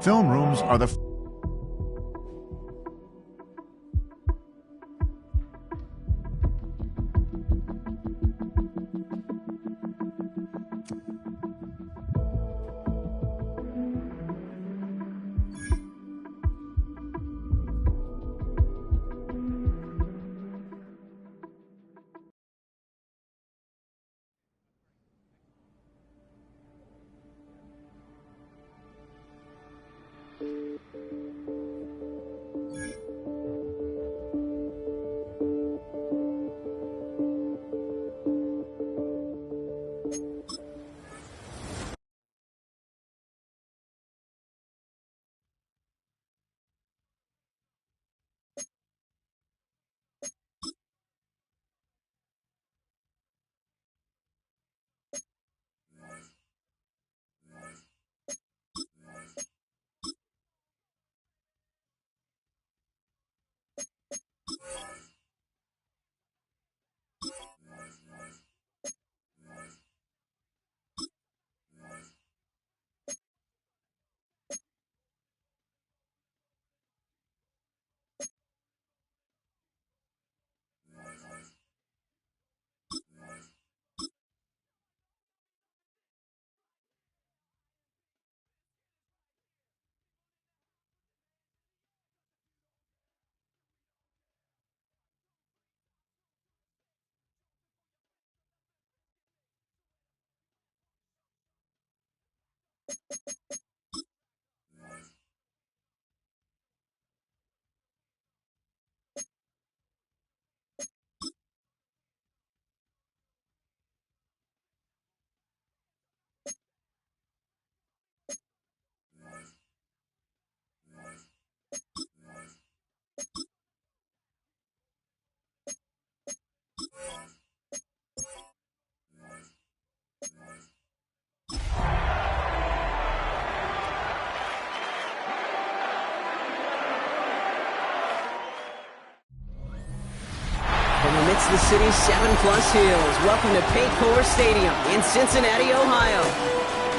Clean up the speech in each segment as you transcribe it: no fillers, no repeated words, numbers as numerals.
Film rooms are the amidst the city's 7+ hills, welcome to Paycor Stadium in Cincinnati, Ohio.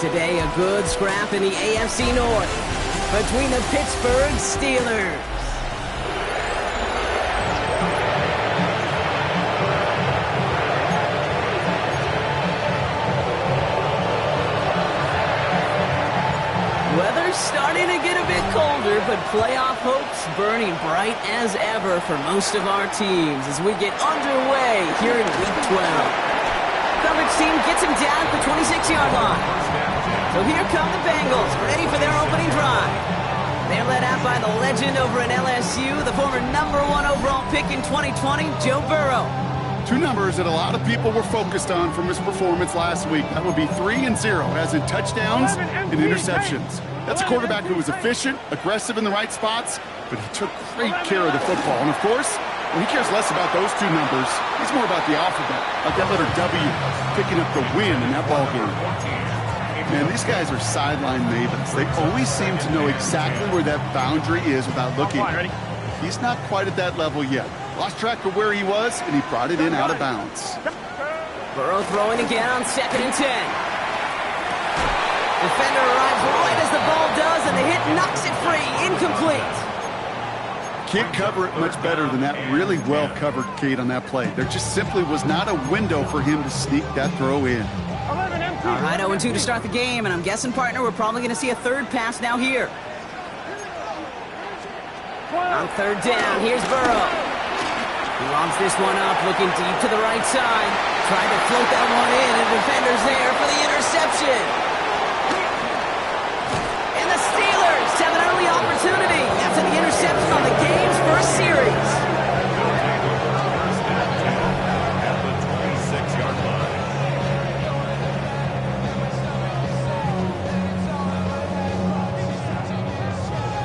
Today, a good scrap in the AFC North between the Pittsburgh Steelers. Weather's starting to get a bit colder, but playoff hopes burning bright as ever for most of our teams as we get underway here in Week 12. Coverage team gets him down at the 26-yard line. So here come the Bengals, ready for their opening drive. They're led out by the legend over at LSU, the former #1 overall pick in 2020, Joe Burrow. Two numbers that a lot of people were focused on from his performance last week. That would be 3 and 0, as in touchdowns and interceptions. That's a quarterback who was efficient, aggressive in the right spots, but he took great care of the football. And of course, he cares less about those two numbers. He's more about the alphabet, like that letter W, picking up the win in that ball game. Man, these guys are sideline mavens. They always seem to know exactly where that boundary is without looking. He's not quite at that level yet. Lost track of where he was, and he brought it in out of bounds. Burrow throwing again on 2nd and 10. Defender arrives right as the ball does, and the hit knocks it free. Incomplete. Can't cover it much better than that really well-covered Kate on that play. There just simply was not a window for him to sneak that throw in. All right, 0-2 to start the game, and I'm guessing, partner, we're probably going to see a third pass now here. On 3rd down, here's Burrow. He lobs this one up, looking deep to the right side. Trying to float that one in, and the defender's there for the interception. And the Steelers have an early opportunity after the interception on the game's first series.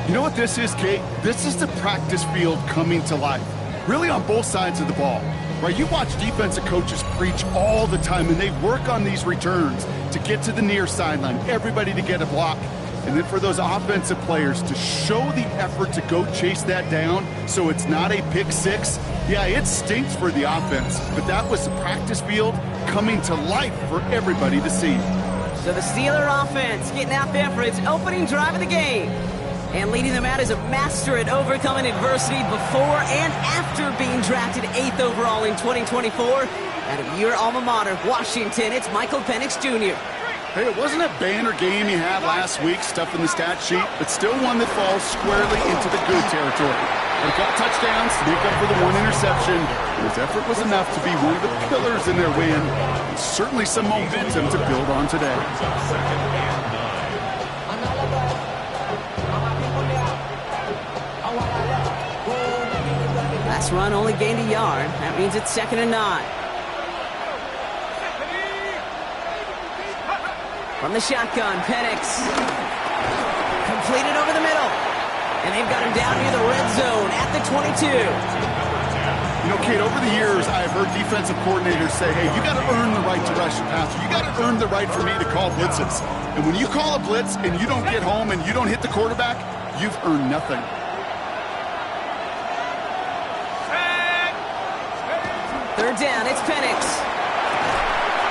You know what this is, Kate? This is the practice field coming to life. Really on both sides of the ball. Right? You watch defensive coaches preach all the time, and they work on these returns to get to the near sideline, everybody to get a block. And then for those offensive players to show the effort to go chase that down so it's not a pick six. Yeah, it stinks for the offense, but that was the practice field coming to life for everybody to see. So the Steeler offense getting out there for its opening drive of the game. And leading them out is a master at overcoming adversity before and after being drafted 8th overall in 2024. Out of your alma mater, Washington, it's Michael Penix Jr. Hey, it wasn't a banner game you had last week, stuff in the stat sheet, but still one that falls squarely into the good territory. A couple touchdowns to make up for the one interception. His effort was enough to be one of the pillars in their win. And certainly some momentum to build on today. Last run only gained a yard. That means it's 2nd and 9. From the shotgun, Penix. Completed over the middle. And they've got him down near the red zone at the 22. You know, Kate, over the years, I've heard defensive coordinators say, hey, you got to earn the right to rush your passer. You got to earn the right for me to call blitzes. And when you call a blitz and you don't get home and you don't hit the quarterback, you've earned nothing. Third down, it's Penix.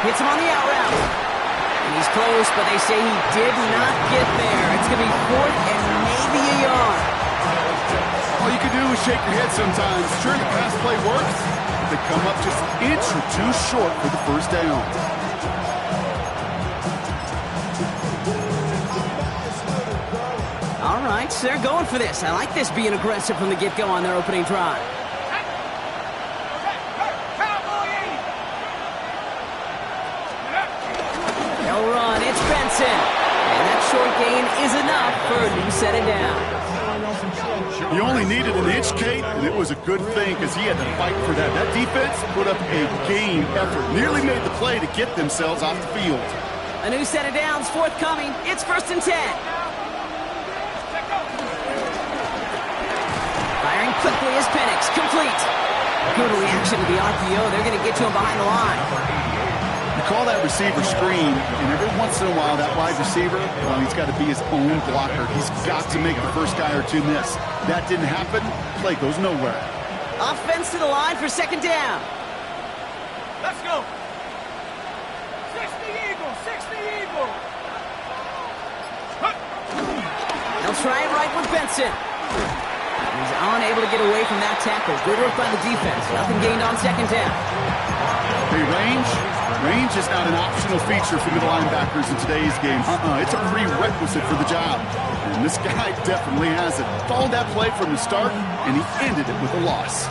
Hits him on the out route. And he's close, but they say he did not get there. It's going to be 4th and maybe a yard. All you can do is shake your head sometimes. Sure, the pass play works, but they come up just an inch or two short for the first down. All right, so they're going for this. I like this being aggressive from the get-go on their opening drive. They'll run. It's Benson. And that short gain is enough for a new set of downs. He only needed an inch, Kate, and it was a good thing because he had to fight for that. That defense put up a game effort, nearly made the play to get themselves off the field. A new set of downs forthcoming. It's 1st and 10. Firing quickly is Penix. Complete. Good reaction to the RPO. They're going to get to him behind the line. You call that receiver screen, and every once in a while, that wide receiver, well, he's got to be his own blocker. He's got to make the first guy or two miss. That didn't happen. Play goes nowhere. Offense to the line for 2nd down. Let's go. 60 Eagles, 60 Eagles. They'll try it right with Benson. He's unable to get away from that tackle. Good work by the defense. Nothing gained on 2nd down. Hey, range is not an optional feature for middle linebackers in today's game. It's a prerequisite for the job. And this guy definitely has it. Followed that play from the start, and he ended it with a loss.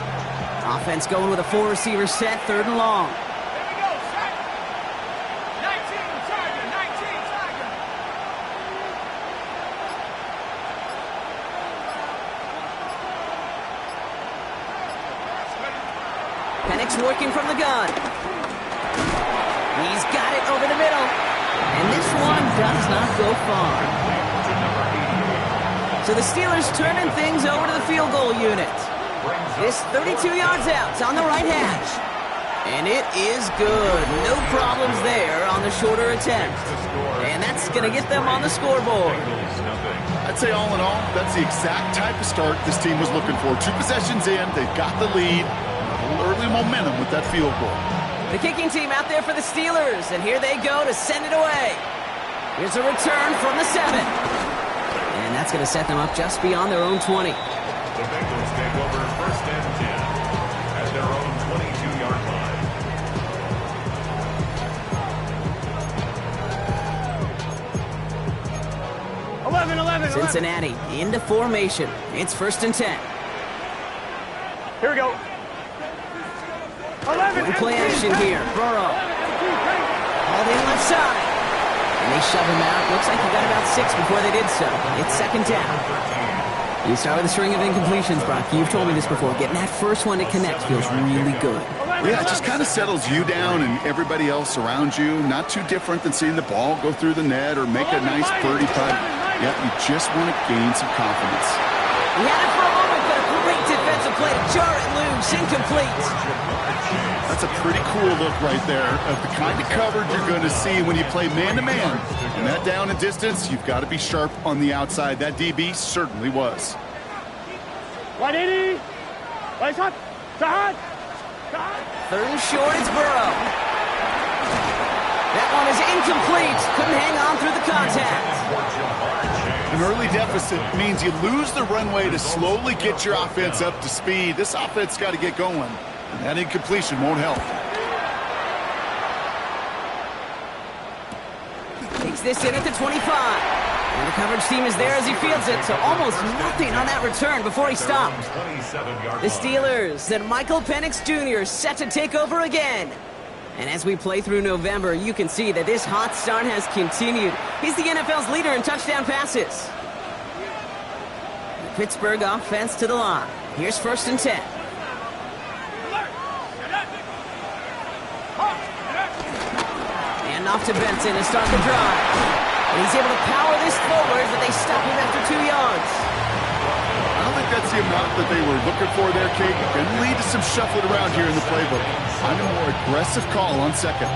Offense going with a 4-receiver set, 3rd and long. Here we go, set. 19 Tiger, 19 Tiger. Penix working from the gun. He's got it over the middle. And this one does not go far. So the Steelers turning things over to the field goal unit. This 32 yards out. It's on the right hash. And it is good. No problems there on the shorter attempt. And that's going to get them on the scoreboard. I'd say all in all, that's the exact type of start this team was looking for. 2 possessions in, they've got the lead. A little early momentum with that field goal. The kicking team out there for the Steelers, and here they go to send it away. Here's a return from the 7. And that's going to set them up just beyond their own 20. The Bengals take over 1st and 10 at their own 22-yard line. 11. Cincinnati into formation. It's 1st and 10. Here we go. 11. One play action here. Burrow. Hauled in left side. And they shove him out. Looks like he got about 6 before they did so. It's 2nd down. You start with a string of incompletions, Brock. You've told me this before. Getting that first one to connect feels really good. Yeah, it just kind of settles you down and everybody else around you. Not too different than seeing the ball go through the net or make a nice birdie putt. Yeah, you just want to gain some confidence. He had it for a moment, but a great defensive play to jar it loose. Incomplete. That's a pretty cool look right there of the kind of coverage you're going to see when you play man-to-man. And that down and distance, you've got to be sharp on the outside. That DB certainly was. 180. Right hot. Hot. 3rd and short, it's Burrow. That one is incomplete. Couldn't hang on through the contact. The An early deficit means you lose the runway to slowly get your offense up to speed. This offense got to get going, and that incompletion won't help. Takes this in at the 25. And the coverage team is there as he fields it, so almost nothing on that return before he stopped. The Steelers and Michael Penix Jr. set to take over again. And as we play through November, you can see that this hot start has continued. He's the NFL's leader in touchdown passes. The Pittsburgh offense to the line. Here's 1st and 10. And off to Benson to start the drive. And he's able to power this forward, but they stop him after 2 yards. I don't think that's the amount that they were looking for there, Kate. Going to lead to some shuffling around here in the playbook. Find a more aggressive call on 2nd.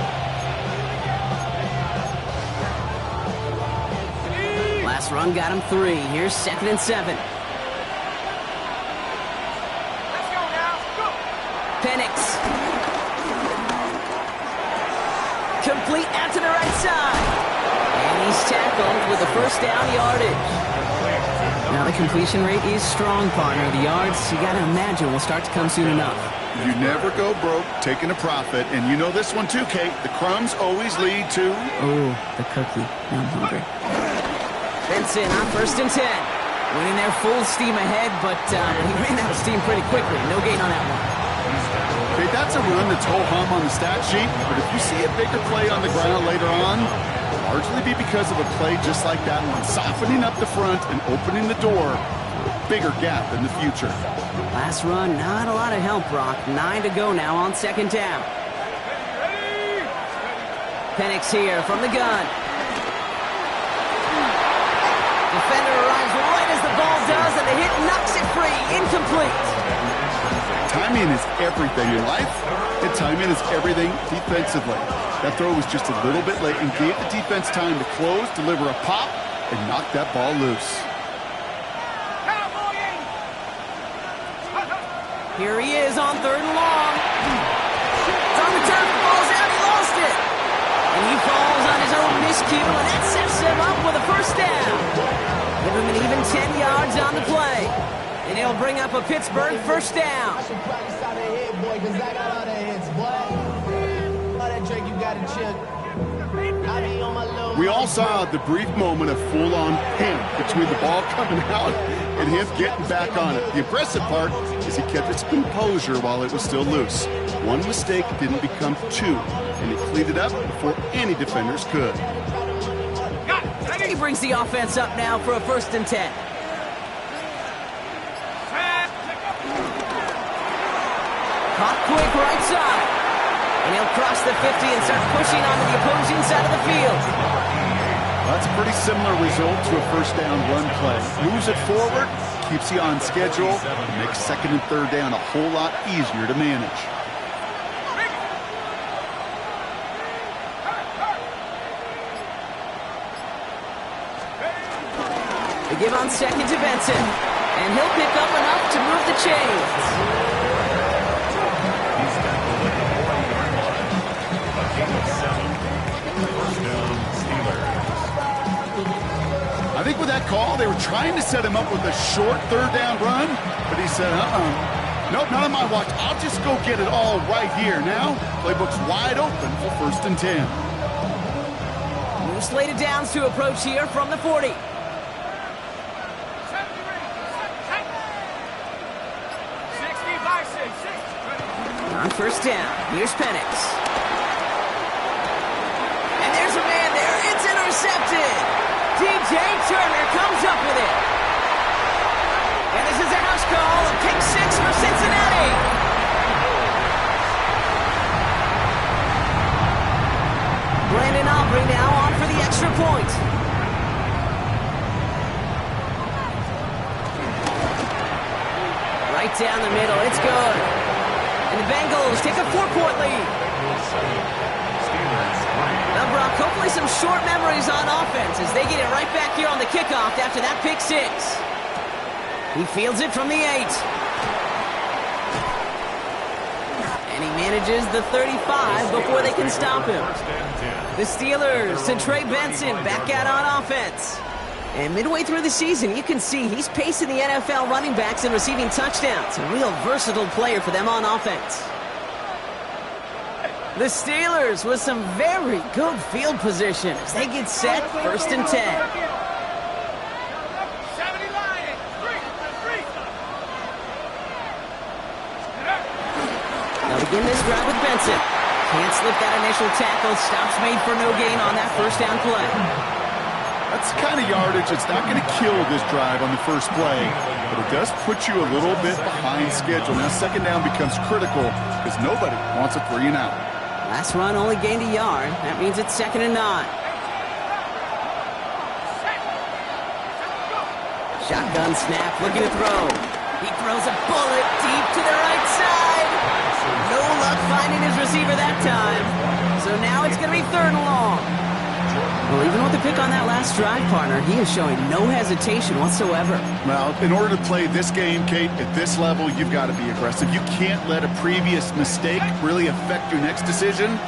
Last run got him 3. Here's 2nd and 7. Let's go now. Go. Penix. Complete out to the right side. And he's tackled with a 1st down yardage. Now the completion rate is strong, partner. The yards, you got to imagine, will start to come soon enough. You never go broke taking a profit, and you know this one too, Kate. The crumbs always lead to... Oh, the cookie. Now I'm hungry. Benson on 1st and 10. Winning there full steam ahead, but he ran out of steam pretty quickly. No gain on that one. Okay, that's a run that's ho-hum on the stat sheet, but if you see a bigger play on the ground later on, it'll largely be because of a play just like that one, softening up the front and opening the door for a bigger gap in the future. Last run, not a lot of help, Brock. 9 to go now on 2nd down. Penix here from the gun. Defender arrives right as the ball does, and the hit knocks it free. Incomplete. Timing is everything in life, and timing is everything defensively. That throw was just a little bit late and gave the defense time to close, deliver a pop, and knock that ball loose. Here he is on 3rd and long. It's on the turf, falls out, he lost it. And he falls on his own miscue, and that sets him up with a 1st down. Give him an even 10 yards on the play. And he'll bring up a Pittsburgh 1st down. I should practice out of hit, boy, because I got all the hits, boy. All that drink you got to chill. I be on my little... We all saw the brief moment of full-on panic between the ball coming out and him getting back on it. The impressive part is he kept his composure while it was still loose. One mistake didn't become 2, and he cleaned it up before any defenders could. He brings the offense up now for a 1st and 10. Caught quick right side. And he'll cross the 50 and start pushing onto the opposing side of the field. That's a pretty similar result to a 1st down run play. Moves it forward, keeps you on schedule, and makes 2nd and 3rd down a whole lot easier to manage. They give on 2nd to Benson. And he'll pick up enough to move the chains. I think with that call, they were trying to set him up with a short 3rd down run, but he said, nope, not on my watch. I'll just go get it all right here. Now, playbook's wide open for 1st and 10. New slated downs to approach here from the 40. On 1st down, here's Penix. And there's a man there. It's intercepted. DJ Turner comes up with it. And this is a house call, a pick 6 for Cincinnati. Brandon Aubrey now on for the extra point. Right down the middle, it's good. And the Bengals take a 4-point lead. Now, Brock, hopefully some short memories on offense as they get it right back here on the kickoff after that pick 6. He fields it from the 8. And he manages the 35 before they can stop him. The Steelers to Trey Benson back out on offense. And midway through the season, you can see he's pacing the NFL running backs and receiving touchdowns. A real versatile player for them on offense. The Steelers with some very good field position as they get set, 1st and 10. 70 Lions. Three. They'll begin this drive with Benson. Can't slip that initial tackle. Stops made for no gain on that first down play. That's the kind of yardage that's not going to kill this drive on the first play, but it does put you a little bit behind schedule. Now, 2nd down becomes critical because nobody wants a 3 and out. Last run only gained a yard. That means it's 2nd and 9. Shotgun snap, looking to throw. He throws a bullet deep to the right side. No luck finding his receiver that time. So now it's going to be 3rd and long. Well, even with the pick on that last drive, partner, he is showing no hesitation whatsoever. Well, in order to play this game, Kate, at this level, you've got to be aggressive. You can't let a previous mistake really affect your next decision.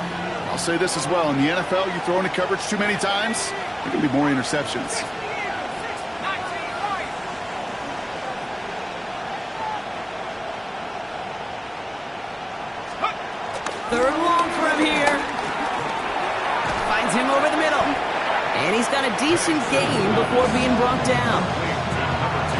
I'll say this as well. In the NFL, you throw into coverage too many times, there can be more interceptions. 3rd and long for him here. Finds him over the middle. And he's got a decent gain before being brought down.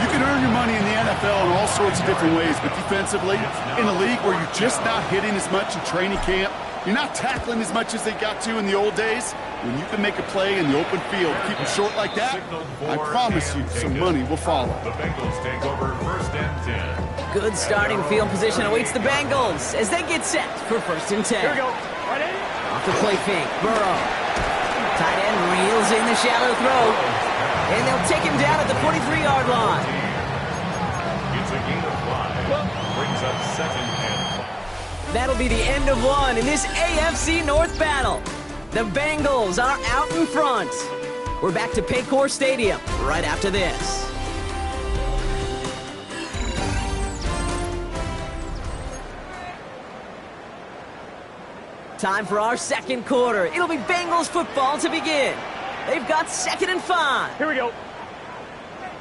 You can earn your money in the NFL in all sorts of different ways, but defensively, in a league where you're just not hitting as much in training camp, you're not tackling as much as they got to in the old days, when you can make a play in the open field, keep them short like that, I promise you some money will follow. The Bengals take over 1st and 10. Good starting field position awaits the Bengals as they get set for 1st and 10. Here we go. Ready? Off the play fake, Burrow. Tight end reels in the shallow throw. And they'll take him down at the 43-yard line. It's a gain of 5. Brings up 2nd and 5. That'll be the end of one in this AFC North battle. The Bengals are out in front. We're back to Paycor Stadium right after this. Time for our 2nd quarter. It'll be Bengals football to begin. They've got 2nd and 5. Here we go.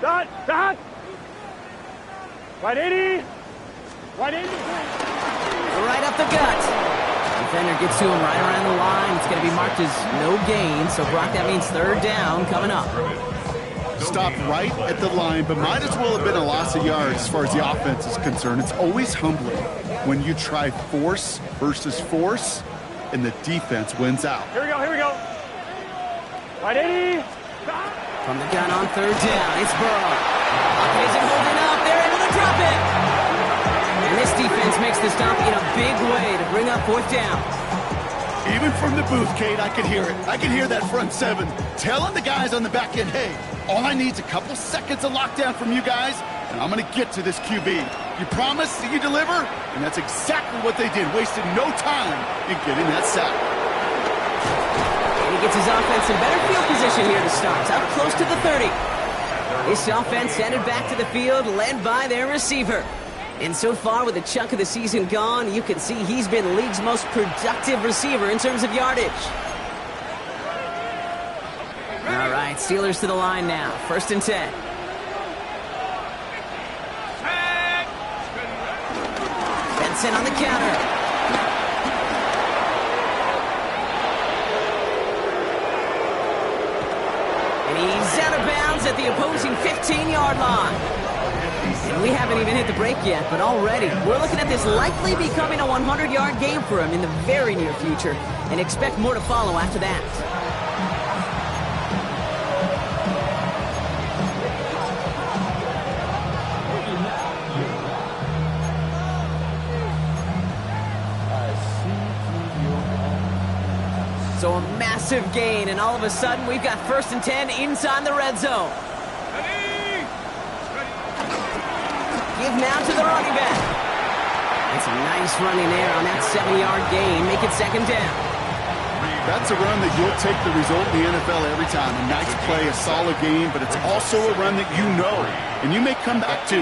Dot. Right 80. Right 80. Right up the gut. Defender gets to him right around the line. It's going to be marked as no gain. So, Brock, that means 3rd down coming up. Stopped right at the line, but might as well have been a loss of yards as far as the offense is concerned. It's always humbling when you try force versus force, and the defense wins out. Here we go. Right 80. From the gun on 3rd down, it's Burrow. Isn't holding up. They're able to drop it. And this defense makes the stop in a big way to bring up 4th down. Even from the booth, Kate, I could hear it. I could hear that front 7 telling the guys on the back end, hey, all I need is a couple seconds of lockdown from you guys, and I'm going to get to this QB. You promise that you deliver? And that's exactly what they did, wasted no time in getting that sack. And he gets his offense in better field position here to start, up close to the 30. This offense headed back to the field, led by their receiver. And so far, with a chunk of the season gone, you can see he's been the league's most productive receiver in terms of yardage. All right, Steelers to the line now. 1st and 10. Benson on the counter. And he's out of bounds at the opposing 15-yard line. And we haven't even hit the break yet, but already we're looking at this likely becoming a 100-yard game for him in the very near future, and expect more to follow after that. So a massive gain, and all of a sudden we've got 1st and 10 inside the red zone. Give now to the running back. It's a nice running there on that 7-yard gain. Make it 2nd down. That's a run that you'll take the result in the NFL every time. A nice play, a solid game, but it's also a run that you know, and you may come back to,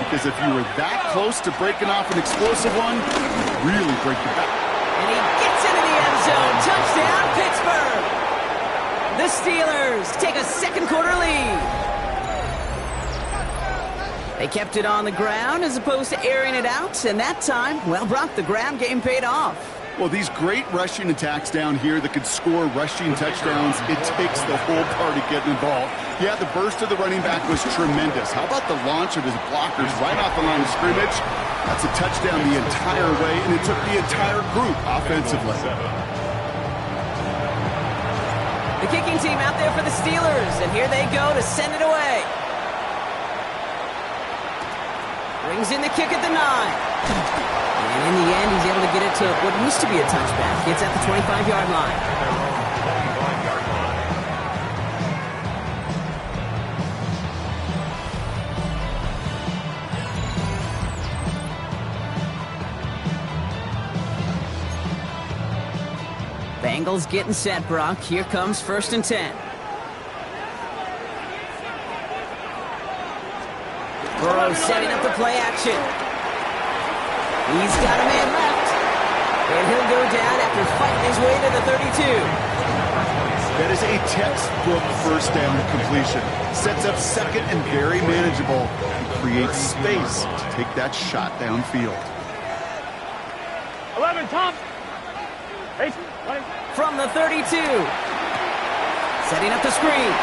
because if you were that close to breaking off an explosive one, you really break your back. And he gets into the end zone. Touchdown, Pittsburgh. The The Steelers take a second quarter lead. They kept it on the ground as opposed to airing it out, and that time, well, Brock, the ground game paid off. Well, these great rushing attacks down here that could score rushing touchdowns, it takes the whole party getting involved. Yeah, the burst of the running back was tremendous. How about the launch of his blockers right off the line of scrimmage? That's a touchdown the entire way, and it took the entire group offensively. The kicking team out there for the Steelers, and here they go to send it away. Brings in the kick at the 9. And in the end, he's able to get it to what used to be a touchback. It's at the 25-yard line. Bengals getting set, Brock. Here comes 1st and 10. Burrow setting up the play action. He's got a man left. And he'll go down after fighting his way to the 32. That is a textbook first down completion. Sets up second and very manageable. And creates space to take that shot downfield. 11, Tom. 8, 20. From the 32. Setting up the screen.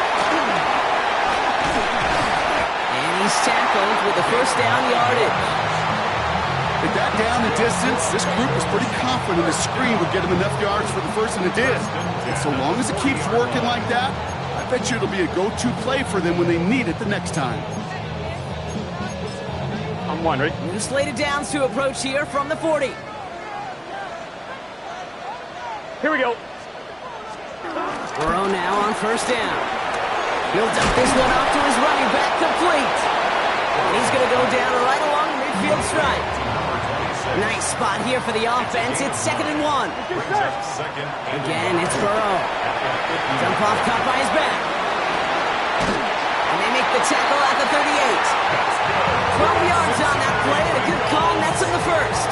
And he's tackled with the first down yardage. With that down the distance, this group was pretty confident the screen would get him enough yards for the first, and it did. And so long as it keeps working like that, I bet you it'll be a go-to play for them when they need it the next time. I'm one, ready? New slated downs to approach here from the 40. Here we go. Burrow now on 1st down. He'll dump this one off to his running back, complete. And he's going to go down right along the midfield stripe. Nice spot here for the offense. It's 2nd and 1. Again, it's Burrow. Dump off caught by his back. And they make the tackle at the 38. 12 yards on that play, and a good call nets him the first.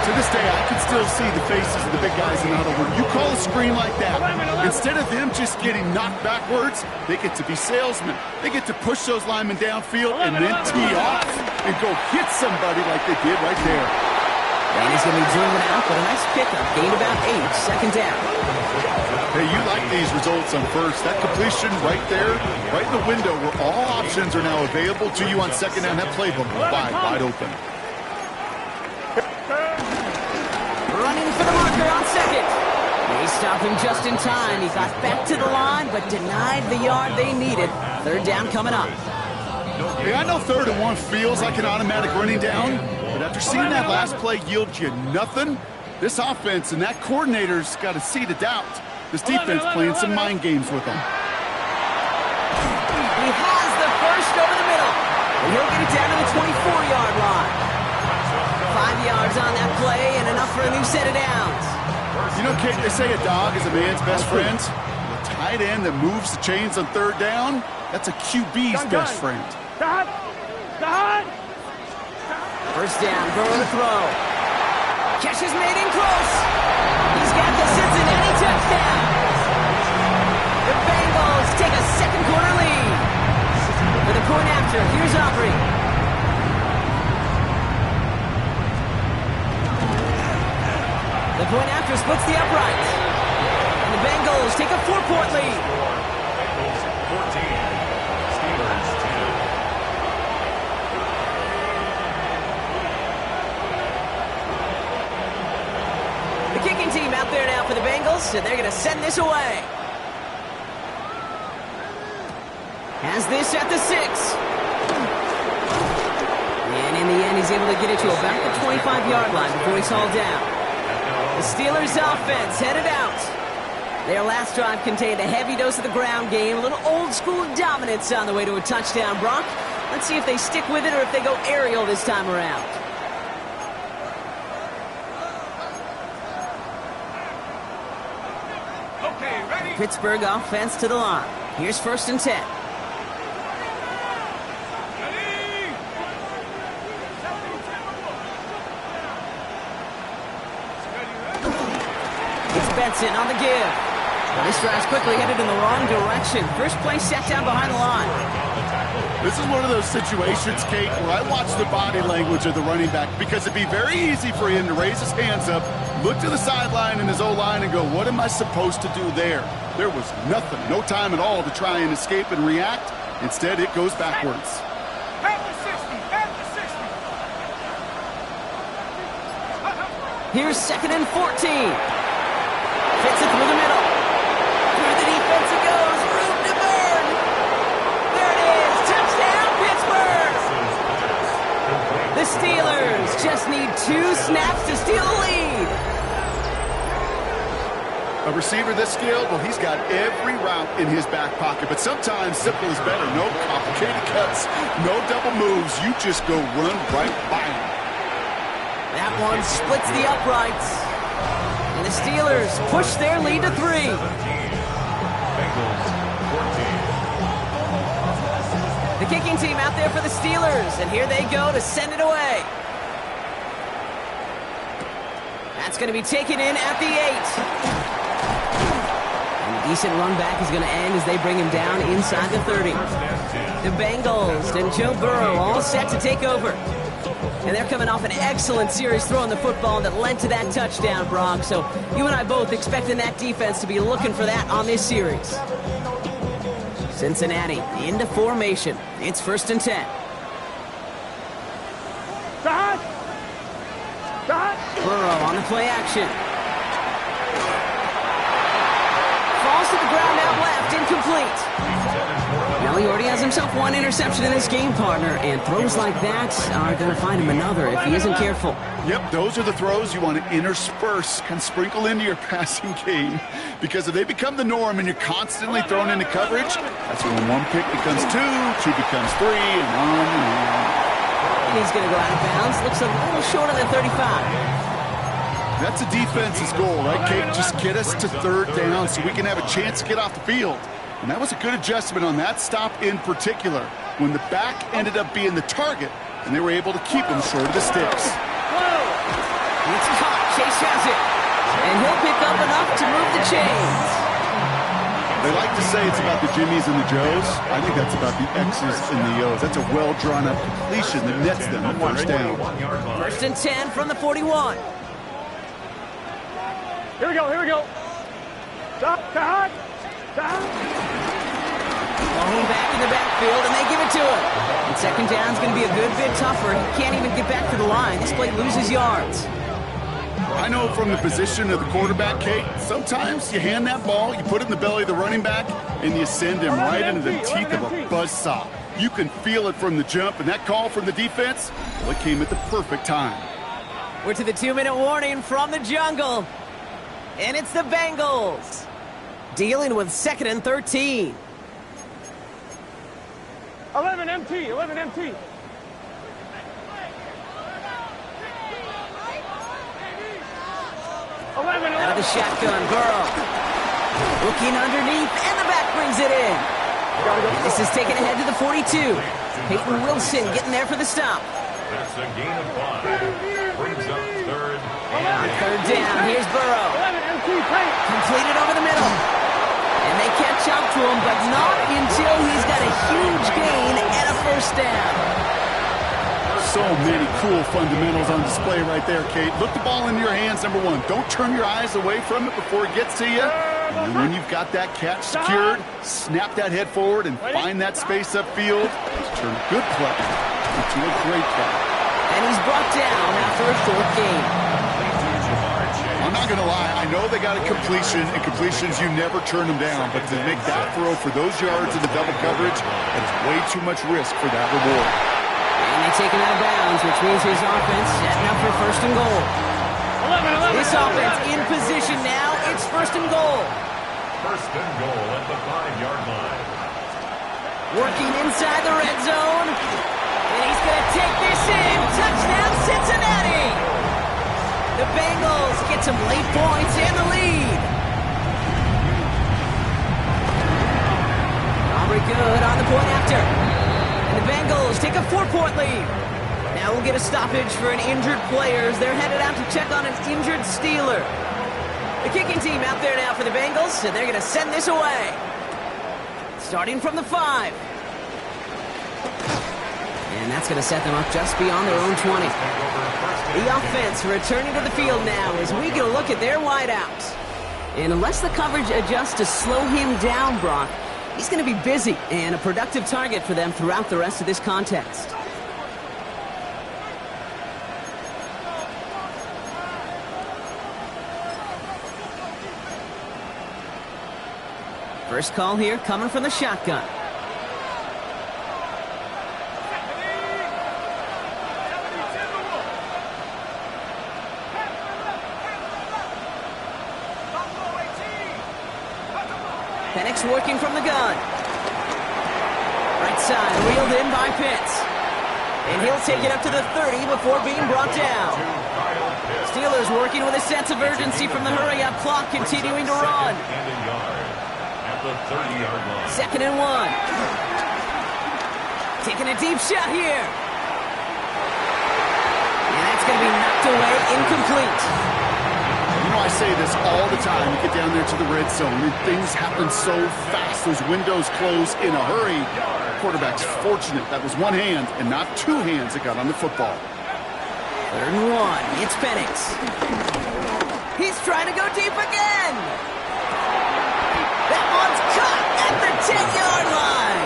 To this day, I can still see the faces of the big guys in the huddle. When you call a screen like that, instead of them just getting knocked backwards, they get to be salesmen. They get to push those linemen downfield and then tee off and go hit somebody like they did right there. And he's going to be driven out, but a nice pickup. Gained about 8, 2nd down. Hey, you like these results on first. That completion right there, right in the window where all options are now available to you on 2nd down. That playbook is wide open. Running for the marker on 2nd. They stop him just in time. He got back to the line, but denied the yard they needed. 3rd down coming up. Hey, I know 3rd and 1 feels like an automatic running down, but after seeing that last play yield you nothing, this offense and that coordinator's got a seed of doubt. This defense playing some mind games with them. He has the first over the middle, and he'll get it down to the 24-yard line. 5 yards on that play and enough for a new set of downs. You know, Kate, they say a dog is a man's best friend. The tight end that moves the chains on 3rd down, that's a QB's best friend. Stop! Stop! 1st down, Burrow to throw. Catch is made in close. He's got the Cincinnati touchdown. The Bengals take a second quarter lead. For the point after, here's Aubrey. The point after splits the uprights. And the Bengals take a 4-point lead. Bengals 14, Steelers 10. The kicking team out there now for the Bengals, and they're going to send this away. Has this at the 6. And in the end, he's able to get it to about the 25-yard line before he's hauled down. The Steelers' offense headed out. Their last drive contained a heavy dose of the ground game, a little old-school dominance on the way to a touchdown. Brock, let's see if they stick with it or if they go aerial this time around. Okay, ready? Pittsburgh offense to the line. Here's 1st and 10. It's Benson on the give. This drive's quickly headed in the wrong direction. First play set down behind the line. This is one of those situations, Kate, where I watch the body language of the running back because it'd be very easy for him to raise his hands up, look to the sideline in his O-line and go, what am I supposed to do there? There was nothing, no time at all to try and escape and react. Instead, it goes backwards. Have the 60, have the 60. Here's 2nd and 14. Fits it through the middle. Through the defense it goes. Room to burn. There it is. Touchdown, Pittsburgh. The Steelers just need 2 snaps to steal the lead. A receiver this skilled, well, he's got every route in his back pocket, but sometimes simple is better. No complicated cuts, no double moves. You just go run right by him. That one splits the uprights. And the Steelers push their lead to 3. Bengals 14. The kicking team out there for the Steelers, and here they go to send it away. That's going to be taken in at the 8. And a decent run back is going to end as they bring him down inside the 30. The Bengals and Joe Burrow all set to take over. And they're coming off an excellent series throwing the football that led to that touchdown, Brock. So you and I both expecting that defense to be looking for that on this series. Cincinnati into formation. It's 1st and 10. Burrow on the play action. Falls to the ground out left, incomplete. Now he already has himself 1 interception in this game, partner, and throws like that are going to find him another if he isn't careful. Yep, those are the throws you want to intersperse, kind of sprinkle into your passing game, because if they become the norm and you're constantly thrown into coverage, that's when 1 pick becomes 2, 2 becomes 3, and on and on. He's going to go out of bounds. Looks a little shorter than 35. That's a defense's goal, right, Kate? Just get us to 3rd down so we can have a chance to get off the field. And that was a good adjustment on that stop in particular, when the back ended up being the target, and they were able to keep him short of the sticks. It's caught. Chase has it. And he'll pick up enough to move the chains. They like to say it's about the Jimmies and the Joes. I think that's about the X's and the O's. That's a well-drawn-up completion that nets them the 1st down. 1st and 10 from the 41. Here we go. Stop. Long back in the backfield, and they give it to him. And 2nd down's going to be a good bit tougher. He can't even get back to the line. This play loses yards. I know from the position of the quarterback, Kate, sometimes you hand that ball, you put it in the belly of the running back, and you send him right into the teeth of a buzzsaw. You can feel it from the jump, and that call from the defense, well, it came at the perfect time. We're to the 2-minute warning from the jungle. And it's the Bengals dealing with 2nd and 13. 11 MT. Out of the shotgun, Burrow. Looking underneath, and the back brings it in. And this is taken ahead to the 42. Peyton Wilson getting there for the stop. That's a gain of 5. Brings up 3rd. On 3rd down, here's Burrow. Completed over the middle. And they catch up to him, but not until he's got a huge gain and a 1st down. So many cool fundamentals on display right there, Kate. Look the ball into your hands, number 1. Don't turn your eyes away from it before it gets to you. And when you've got that catch secured, snap that head forward and find that space upfield. Turn a good play into a great play. And he's brought down after a short gain. I'm not going to lie. I know they got a completion, and completions, you never turn them down. But to make that throw for those yards in the double coverage, that is way too much risk for that reward. And they take him out of bounds, which means his offense setting up for 1st and goal. 11. This offense in position now. It's 1st and goal. 1st and goal at the 5-yard line. Working inside the red zone. And he's going to take this in. Touchdown, Cincinnati. The Bengals get some late points and the lead. Aubrey good on the point after. And the Bengals take a 4-point lead. Now we'll get a stoppage for an injured player as they're headed out to check on an injured Steeler. The kicking team out there now for the Bengals, and they're going to send this away. Starting from the 5. And that's going to set them up just beyond their own 20. The offense returning to the field now as we get a look at their wideouts. And unless the coverage adjusts to slow him down, Brock, he's going to be busy and a productive target for them throughout the rest of this contest. First call here coming from the shotgun. Penix working from the gun. Right side, reeled in by Pitts. And he'll take it up to the 30 before being brought down. Steelers working with a sense of urgency from the hurry-up clock, continuing to run. The 30-yard line. 2nd and 1. Taking a deep shot here. And that's going to be knocked away, incomplete. You know, I say this all the time. You get down there to the red zone, and things happen so fast. Those windows close in a hurry. The quarterback's fortunate. That was one hand and not two hands that got on the football. 3rd and 1. It's Penix. He's trying to go deep again. That one's caught at the 10-yard line.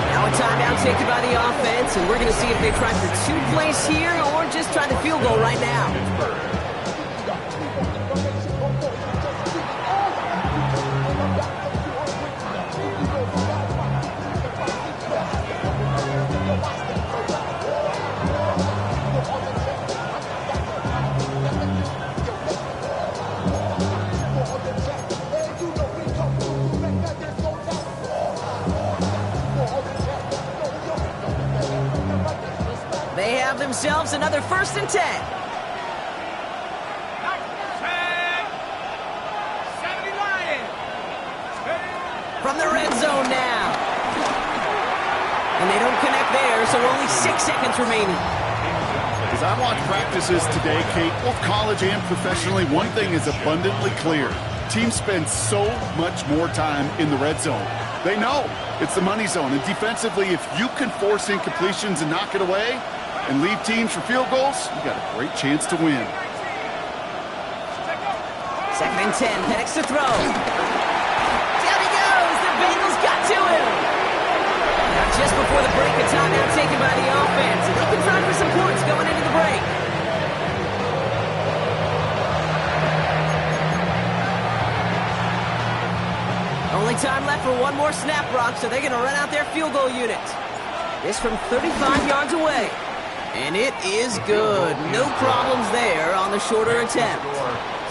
Now a timeout taken by the offense, and we're going to see if they try for 2 plays here or just try the field goal right now. They have themselves another 1st and 10. 10, 70 Lions. From the red zone now. And they don't connect there, so only 6 seconds remaining. As I watch practices today, Kate, both college and professionally, one thing is abundantly clear. Teams spend so much more time in the red zone. They know it's the money zone. And defensively, if you can force incompletions and knock it away and leave teams for field goals, you got a great chance to win. 2nd and 10, Penix to throw. Down he goes. The Bengals got to him. Now just before the break, a timeout taken by the offense. And they can try for some points going into the break. Only time left for one more snap, Brock, so they're going to run out their field goal unit. This from 35 yards away. And it is good. No problems there on the shorter attempt.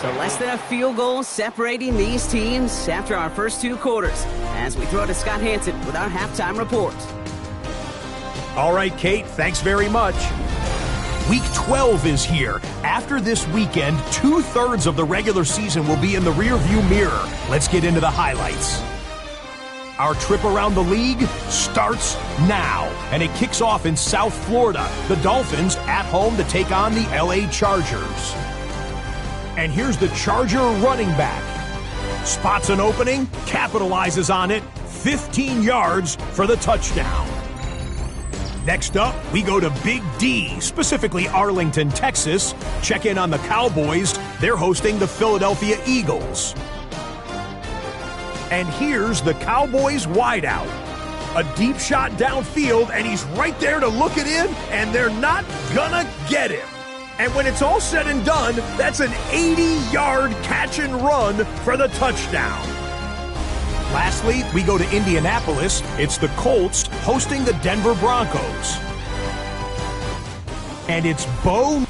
So less than a field goal separating these teams after our first 2 quarters. As we throw to Scott Hansen with our halftime report. All right, Kate, thanks very much. Week 12 is here. After this weekend, 2/3 of the regular season will be in the rearview mirror. Let's get into the highlights. Our trip around the league starts now, and it kicks off in South Florida. The Dolphins at home to take on the LA Chargers. And here's the Charger running back. Spots an opening, capitalizes on it, 15 yards for the touchdown. Next up, we go to Big D, specifically Arlington, Texas. Check in on the Cowboys. They're hosting the Philadelphia Eagles. And here's the Cowboys wideout. A deep shot downfield, and he's right there to look it in, and they're not gonna get him. And when it's all said and done, that's an 80-yard catch and run for the touchdown. Lastly, we go to Indianapolis. It's the Colts hosting the Denver Broncos. And it's Bo.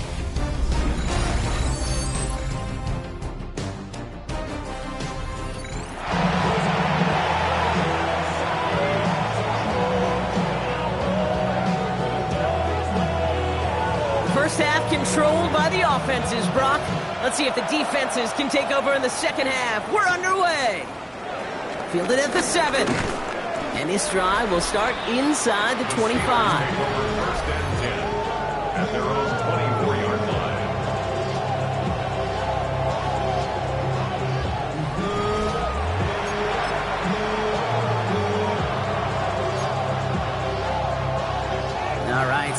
First half controlled by the offenses, Brock. Let's see if the defenses can take over in the second half. We're underway. Fielded at the 7. And this drive will start inside the 25. 1st and 10 at their own 24-yard line.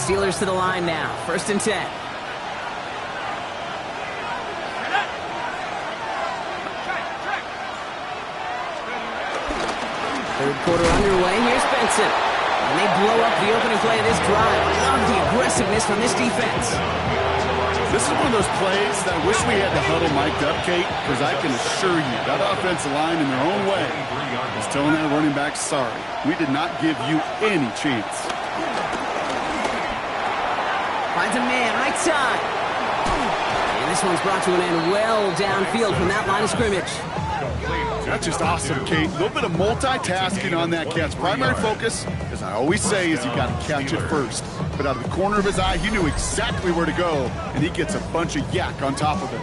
Steelers to the line now. 1st and 10. Third quarter underway. Here's Benson. And they blow up the opening play of this drive. I love the aggressiveness from this defense. This is one of those plays that I wish we had the huddle mic'd up, Kate, because I can assure you that offensive line in their own way is telling their running back, sorry, we did not give you any chance. Finds a man, right side. And this one's brought to an end well downfield from that line of scrimmage. That's just awesome, Kate. A little bit of multitasking on that catch. Primary focus, as I always say, is you got to catch it first. But out of the corner of his eye, he knew exactly where to go, and he gets a bunch of yak on top of it.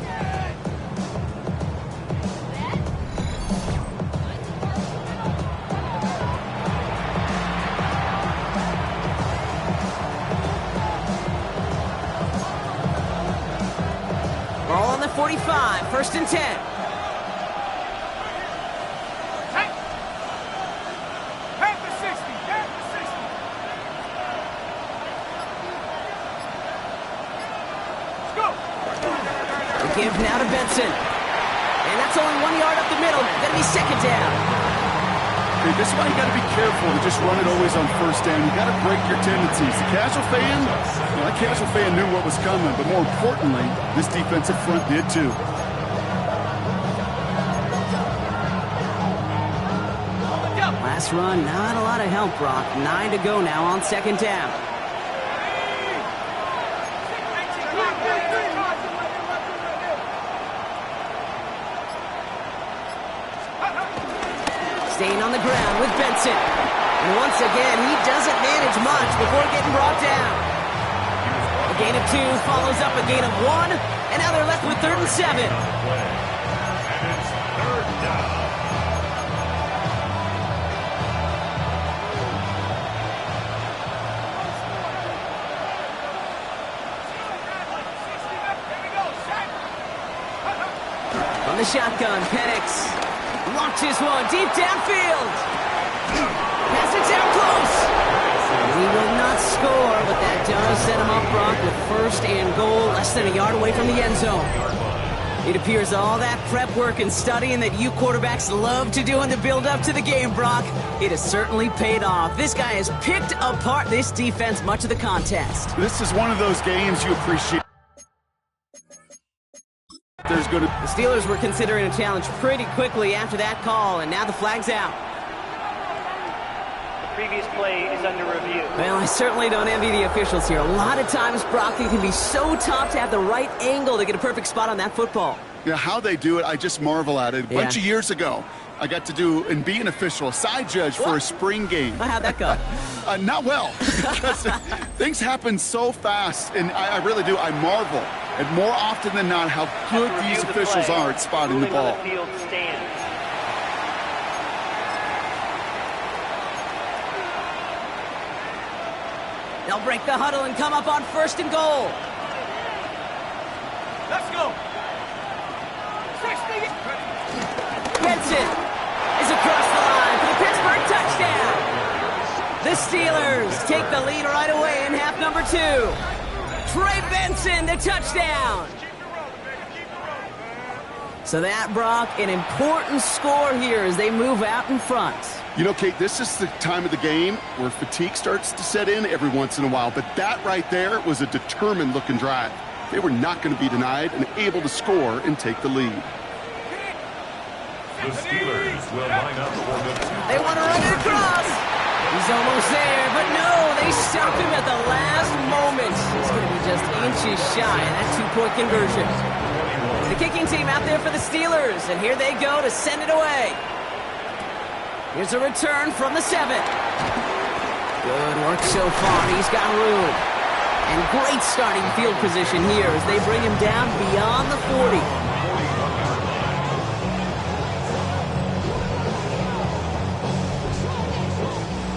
Ball on the 45, 1st and 10. Give now to Benson. And that's only 1 yard up the middle. Gonna be 2nd down. Okay, this is why you got to be careful to just run it always on 1st down. You got to break your tendencies. The casual fan, that casual fan knew what was coming, but more importantly, this defensive front did too. Last run, not a lot of help, Brock. 9 to go now on 2nd down. Staying on the ground with Benson. And once again, he doesn't manage much before getting brought down. A gain of 2 follows up a gain of 1, and now they're left with 3rd and 7. And it's 3rd down. From the shotgun, Penix launches one deep downfield. Pass it down close. He will not score, but that does set him up, Brock, with 1st and goal, less than a yard away from the end zone. It appears all that prep work and studying that you quarterbacks love to do in the build-up to the game, Brock, it has certainly paid off. This guy has picked apart this defense much of the contest. This is one of those games you appreciate. The Steelers were considering a challenge pretty quickly after that call, and now the flag's out. The previous play is under review. Well, I certainly don't envy the officials here. A lot of times, Brock, it can be so tough to have the right angle to get a perfect spot on that football. Yeah, how they do it, I just marvel at it. A bunch of years ago, I got to do and be an official, a side judge for a spring game. How'd that go? Not well, because things happen so fast, and I really do. I marvel at more often than not how good these officials are at spotting the ball. They'll break the huddle and come up on 1st and goal. Let's go. 60. Benson is across the line for the Pittsburgh touchdown. The Steelers take the lead right away in half number 2. Trey Benson, the touchdown. So that, Brock, an important score here as they move out in front. You know, Kate, this is the time of the game where fatigue starts to set in every once in a while, but that right there was a determined-looking drive. They were not going to be denied and able to score and take the lead. The Steelers will line up for the 2. They want to run it across. He's almost there, but no, they stop him at the last moment. He's going to be just inches shy of that 2-point conversion. The kicking team out there for the Steelers, and here they go to send it away. Here's a return from the 7. Good work so far. He's got room. And great starting field position here as they bring him down beyond the 40.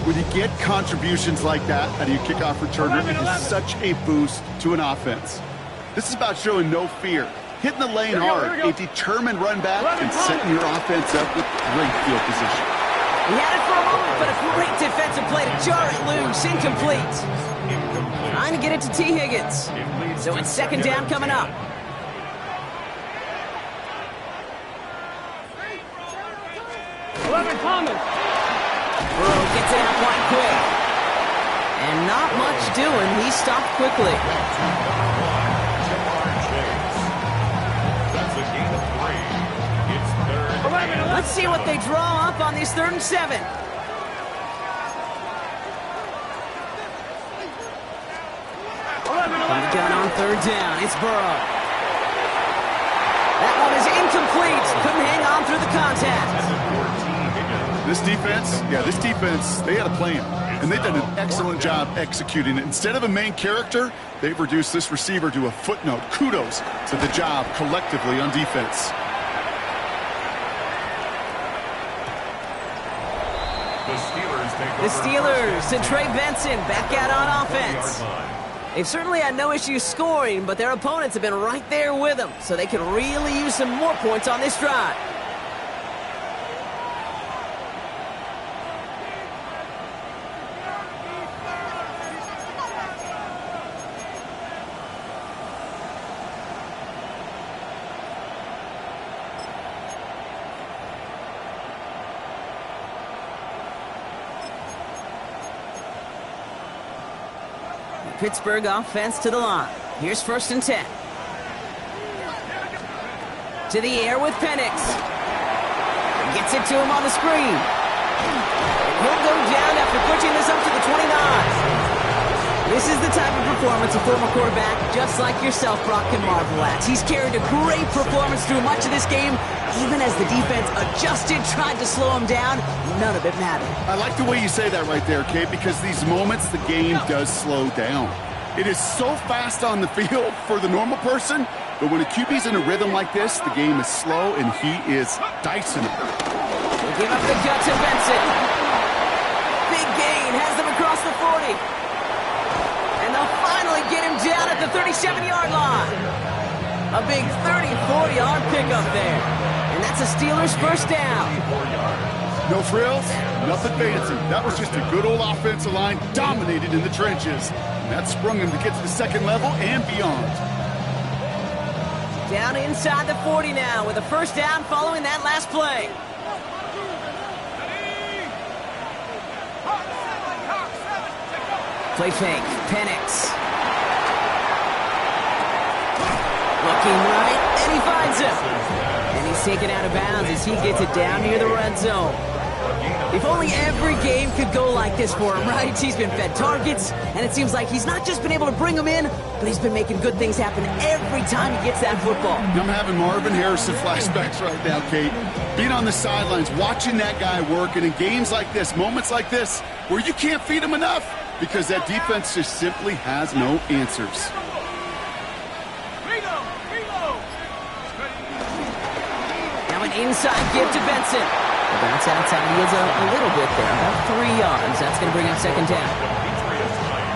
When you get contributions like that out of your kickoff returner, it is such a boost to an offense. This is about showing no fear, hitting the lane hard, a determined run back, and setting your offense up with great field position. He had it for a moment, but a great defensive play to jar it loose. Incomplete. Trying to get it to T. Higgins. So it's second down coming up. Burrow gets it out wide quick. And not much doing. He stopped quickly. That's a gain of 3. It's third. Let's see what they draw up on these 3rd and 7. From the gun on 3rd down, it's Burrow. That one is incomplete. Couldn't hang on through the contact. This defense, they had a plan, and they've done an excellent job executing it. Instead of a main character, they've reduced this receiver to a footnote. Kudos to the job collectively on defense. The Steelers to Trey Benson, back out on offense. They've certainly had no issues scoring, but their opponents have been right there with them, so they could really use some more points on this drive. Pittsburgh offense to the line. Here's 1st and 10. To the air with Penix. Gets it to him on the screen. And he'll go down after pushing this up to the 29. This is the type of performance a former quarterback just like yourself, Brock, can marvel at. He's carried a great performance through much of this game. Even as the defense adjusted, tried to slow him down, none of it mattered. I like the way you say that right there, Kate, because these moments the game does slow down. It is so fast on the field for the normal person, but when a QB's in a rhythm like this, the game is slow and he is dicing it. They give up the gut to Benson. Big gain, has them across the 40. And they'll finally get him down at the 37-yard line. A big 34-yard pickup there. And that's a Steelers 1st down. No frills, nothing fancy. That was just a good old offensive line dominated in the trenches. And that sprung him to get to the 2nd level and beyond. Down inside the 40 now with a 1st down following that last play. Play fake, Penix. Looking right, and he finds him. And he's taken out of bounds as he gets it down near the red zone. If only every game could go like this for him, right? He's been fed targets, and it seems like he's not just been able to bring them in, but he's been making good things happen every time he gets that football. I'm having Marvin Harrison flashbacks right now, Kate. Being on the sidelines, watching that guy work, and in games like this, moments like this, where you can't feed him enough because that defense just simply has no answers. Now an inside give to Benson. The bounce outside yields a little bit there, about 3 yards. That's going to bring up 2nd down.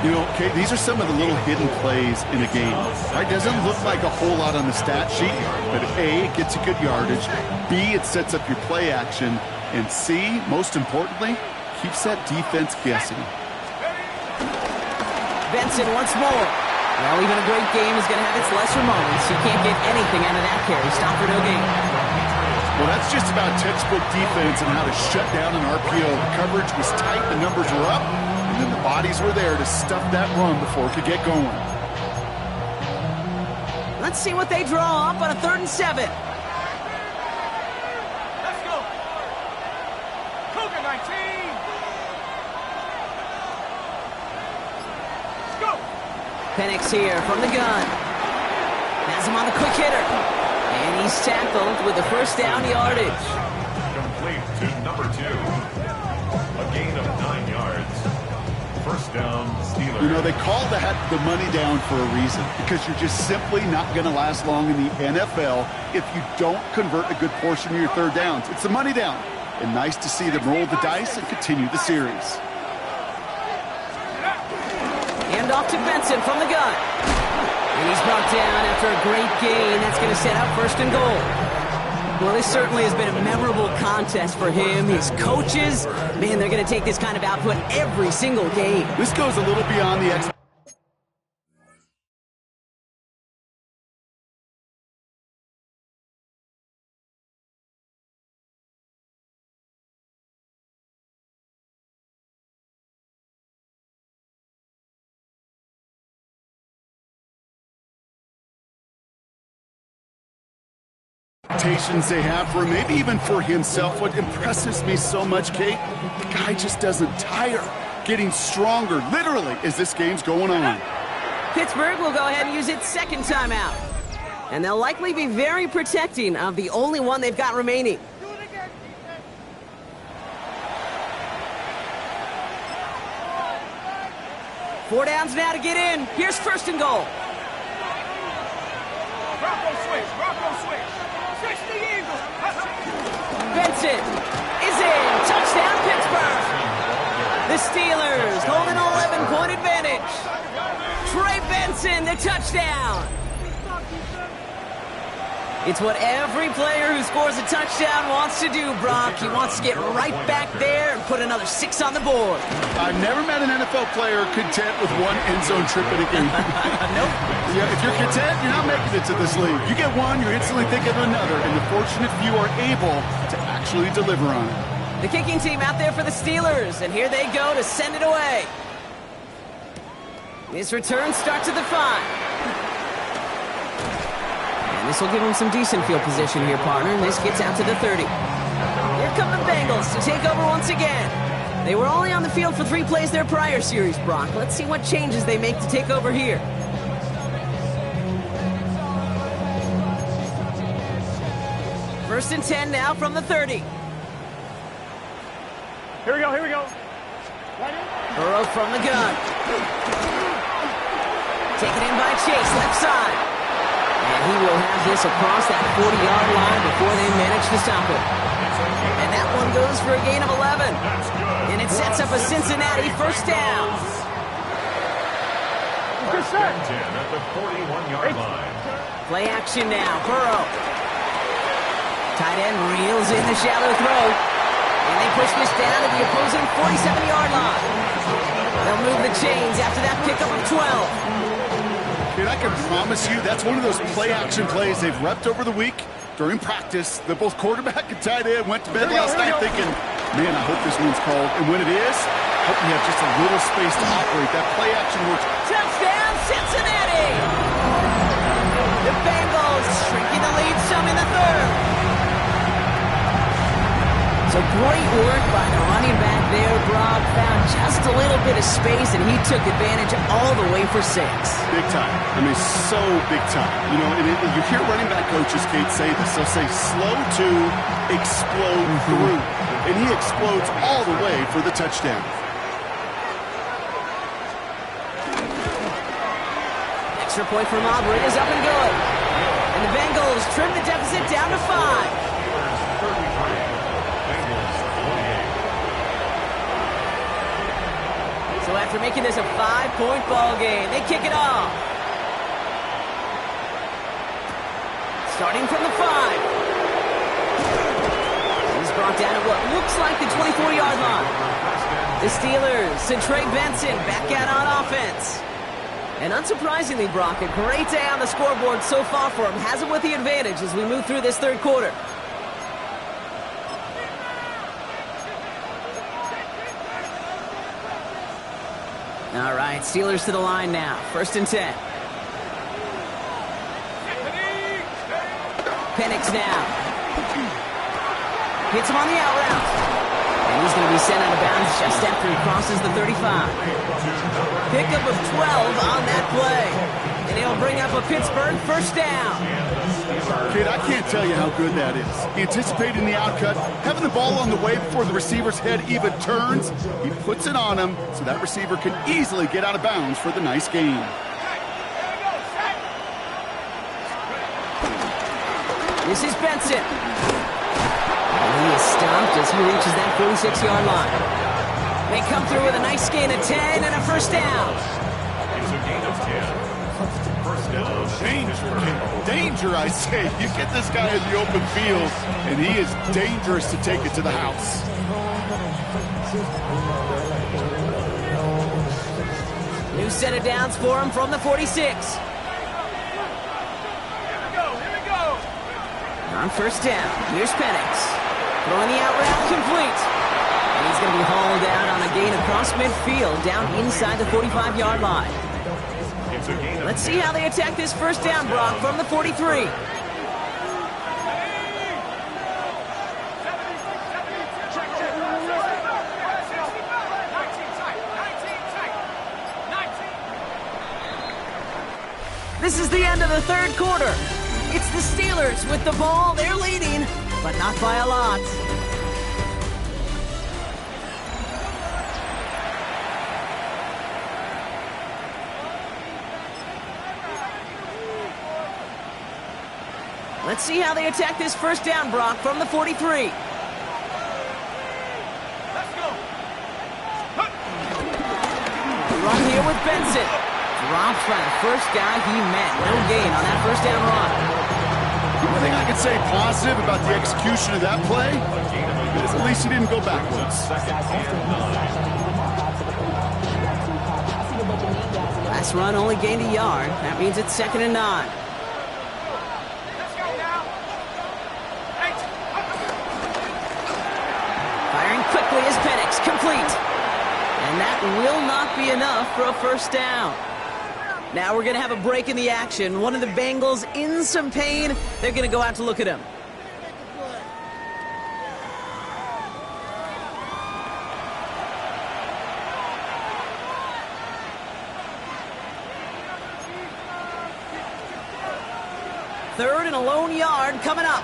You know, Kate, these are some of the little hidden plays in a game. Right? Doesn't look like a whole lot on the stat sheet, but A, it gets you good yardage. B, it sets up your play action. And C, most importantly, keeps that defense guessing. Benson once more. Well, even a great game is going to have its lesser moments. You can't get anything out of that carry. Stop for no gain. Well, that's just about textbook defense and how to shut down an RPO. The coverage was tight, the numbers were up, and then the bodies were there to stuff that run before it could get going. Let's see what they draw up on a 3rd and 7. Let's go. Cougar 19. Let's go. Penix here from the gun. Has him on the quick hitter. And he's tackled with a 1st down yardage. Complete to number 2. A gain of 9 yards. 1st down, Steelers. You know, they call that the money down for a reason, because you're just simply not going to last long in the NFL if you don't convert a good portion of your 3rd downs. It's the money down. And nice to see them roll the dice and continue the series. Hand off to Benson from the gun. And he's brought down after a great gain. That's going to set up 1st and goal. Well, this certainly has been a memorable contest for him. His coaches, man, they're going to take this kind of output every single game. This goes a little beyond the expectations they have for him, maybe even for himself. What impresses me so much, Kate, the guy just doesn't tire. Getting stronger, literally, as this game's going on. Pittsburgh will go ahead and use its second timeout. And they'll likely be very protecting of the only one they've got remaining. Four downs now to get in. Here's first and goal. Bronco switch. Bronco switch. Switch the Eagles. Benson is in. Touchdown, Pittsburgh. The Steelers hold an 11-point advantage. Trey Benson, the touchdown. It's what every player who scores a touchdown wants to do, Brock. He wants to get right back there and put another 6 on the board. I've never met an NFL player content with one end zone trip in a game. Nope. Yeah, if you're content, you're not making it to this league. You get one, you're instantly thinking of another, and the fortunate few are able to actually deliver on it. The kicking team out there for the Steelers, and here they go to send it away. This return starts at the 5. And this will give them some decent field position here, partner, and this gets out to the 30. Here come the Bengals to take over once again. They were only on the field for 3 plays their prior series, Brock. Let's see what changes they make to take over here. First and 10 now from the 30. Here we go. Here we go. Burrow from the gun. Taken in by Chase, left side. And he will have this across that 40-yard line before they manage to stop it. And that one goes for a gain of 11. And it sets up a Cincinnati first down. Second 10 at the 41-yard line. Play action now. Burrow. Tight end reels in the shallow throw. And they push this down to the opposing 47-yard line. They'll move the chains after that pickup of 12. Dude, I can promise you that's one of those play-action plays they've repped over the week during practice. That both quarterback and tight end went to bed last night thinking, man, I hope this one's called. And when it is, I hope we have just a little space to operate. That play-action works. Touchdown, Cincinnati! The Bengals shrinking the lead some in the third. So great work by the running back there. Brock found just a little bit of space, and he took advantage all the way for 6. Big time. I mean, so big time. You know, and you hear running back coaches, Kate, say this. They'll say slow to explode through. And he explodes all the way for the touchdown. Extra point from Auburn is up and good. And the Bengals trim the deficit down to 5. So after making this a 5-point ball game, they kick it off. Starting from the 5. He's brought down at what looks like the 24-yard line. The Steelers send Trey Benson back out on offense. And unsurprisingly, Brock, a great day on the scoreboard so far for him. Has him with the advantage as we move through this third quarter. All right, Steelers to the line now. First and 10. Penix now. Hits him on the out route. And he's going to be sent out of bounds just after he crosses the 35. Pickup of 12 on that play. And it'll bring up a Pittsburgh first down. Kid, I can't tell you how good that is. Anticipating the outcut, having the ball on the way before the receiver's head even turns. He puts it on him so that receiver can easily get out of bounds for the nice gain. This is Benson. And he is stopped as he reaches that 46-yard line. They come through with a nice gain of 10 and a first down. It's a gain of 10. First down. Danger, I say. You get this guy in the open field, and he is dangerous to take it to the house. New set of downs for him from the 46. Here we go. On first down, here's Penix. Throwing the out route complete. And he's going to be hauled down on a gain across midfield, down inside the 45-yard line. It's a gain of Let's see how they attack this first down, Brock, from the 43. This is the end of the third quarter. It's the Steelers with the ball. They're leading, but not by a lot. Let's see how they attack this first down, Brock, from the 43. Let's go. Run here with Benson. Drops by the first guy he met. No gain on that first down run. One thing I can say positive about the execution of that play is at least he didn't go backwards. Last run only gained a yard. That means it's 2nd and 9. Let's go now. Firing quickly is Penix, complete. And that will not be enough for a first down. Now we're going to have a break in the action. One of the Bengals in some pain. They're going to go out to look at him. Third and a lone yard coming up.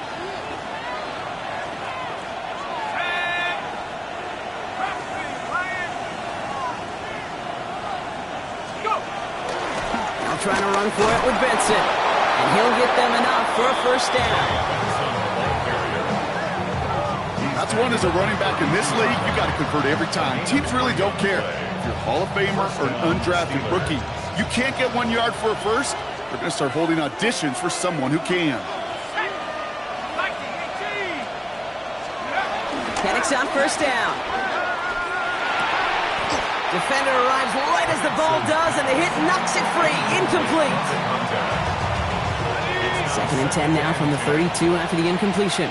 Trying to run for it with Benson. And he'll get them enough for a first down. That's one as a running back in this league, you got to convert every time. Teams really don't care if you're a Hall of Famer or an undrafted rookie. You can't get 1 yard for a first, they're going to start holding auditions for someone who can. Penix on first down. Defender arrives right as the ball does, and the hit knocks it free. Incomplete. 2nd and 10 now from the 32 after the incompletion.